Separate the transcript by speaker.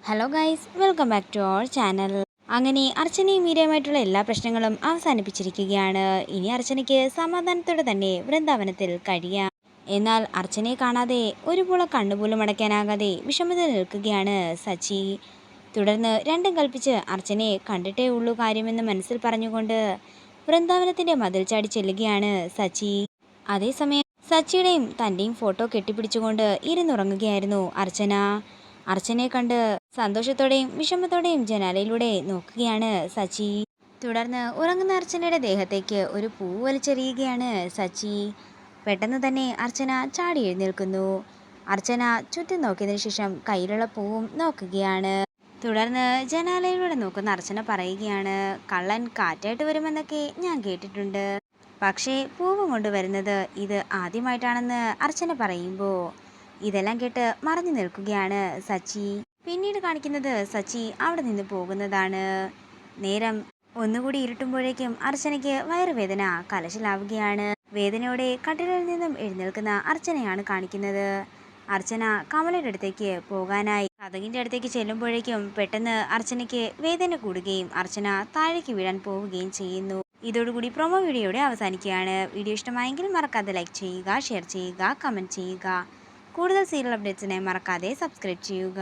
Speaker 1: Hello guys, welcome back to our channel. അങ്ങനെ അർച്ചനയും മീരയുമായിട്ടുള്ള എല്ലാ പ്രശ്നങ്ങളും അവസാനിപ്പിച്ചിരിക്കുകയാണ്. ഇനി അർച്ചനയ്ക്ക് സമാധാനത്തോടെ തന്നെ വൃന്ദാവനത്തിൽ കഴിയാം. എന്നാൽ അർച്ചനയെ കാണാതെ ഒരു പുള കണ്ണുപോലും അടയ്ക്കാനാകാതെ വിഷമത്തിൽ നിൽക്കുകയാണ് സച്ചി. തുടർന്ന് രണ്ടും കൽപ്പിച്ച് അർച്ചനയെ കണ്ടിട്ടേ ഉള്ളൂ കാര്യമെന്ന് മനസ്സിൽ പറഞ്ഞുകൊണ്ട് വൃന്ദാവനത്തിന്റെ മതിൽ ചാടി ചെല്ലുകയാണ് സച്ചി. അതേസമയം സച്ചിയുടെയും തൻ്റെയും ഫോട്ടോ കെട്ടിപ്പിടിച്ചുകൊണ്ട് ഇരുന്നുറങ്ങുകയായിരുന്നു അർച്ചന. അർച്ചനയെ കണ്ട് സന്തോഷത്തോടെയും വിഷമത്തോടെയും ജനാലയിലൂടെ നോക്കുകയാണ് സച്ചി. തുടർന്ന് ഉറങ്ങുന്ന അർച്ചനയുടെ ദേഹത്തേക്ക് ഒരു പൂ വലിച്ചെറിയുകയാണ് സച്ചി. പെട്ടെന്ന് തന്നെ അർച്ചന ചാടി എഴുന്നേൽക്കുന്നു. അർച്ചന ചുറ്റും നോക്കിയതിനു ശേഷം കയ്യിലുള്ള പൂവും നോക്കുകയാണ്. തുടർന്ന് ജനാലയിലൂടെ നോക്കുന്ന അർച്ചന പറയുകയാണ്, കള്ളൻ കാറ്റായിട്ട് വരുമെന്നൊക്കെ ഞാൻ കേട്ടിട്ടുണ്ട്, പക്ഷേ പൂവും കൊണ്ടുവരുന്നത് ഇത് ആദ്യമായിട്ടാണെന്ന് അർച്ചന പറയുമ്പോൾ ഇതെല്ലാം കേട്ട് മറഞ്ഞു നിൽക്കുകയാണ് സച്ചി. പിന്നീട് കാണിക്കുന്നത് സച്ചി അവിടെ നിന്ന് പോകുന്നതാണ്. നേരം ഒന്നുകൂടി ഇരുട്ടുമ്പോഴേക്കും അർച്ചനയ്ക്ക് വയറുവേദന കലശലാവുകയാണ്. വേദനയോടെ കട്ടിലിൽ നിന്നും എഴുന്നേൽക്കുന്ന അർച്ചനയാണ് കാണിക്കുന്നത്. അർച്ചന കമലയുടെ അടുത്തേക്ക് പോകാനായി കതകിൻ്റെ അടുത്തേക്ക് ചെല്ലുമ്പോഴേക്കും പെട്ടെന്ന് അർച്ചനയ്ക്ക് വേദന കൂടുകയും അർച്ചന താഴേക്ക് വീഴാൻ പോവുകയും ചെയ്യുന്നു. ഇതോടുകൂടി പ്രൊമോ വീഡിയോയുടെ അവസാനിക്കുകയാണ്. വീഡിയോ ഇഷ്ടമായെങ്കിൽ മറക്കാതെ ലൈക്ക് ചെയ്യുക, ഷെയർ ചെയ്യുക, കമൻറ്റ് ചെയ്യുക. കൂടുതൽ സീരിയൽ അപ്ഡേറ്റ്സിനായി മറക്കാതെ സബ്സ്ക്രൈബ് ചെയ്യുക.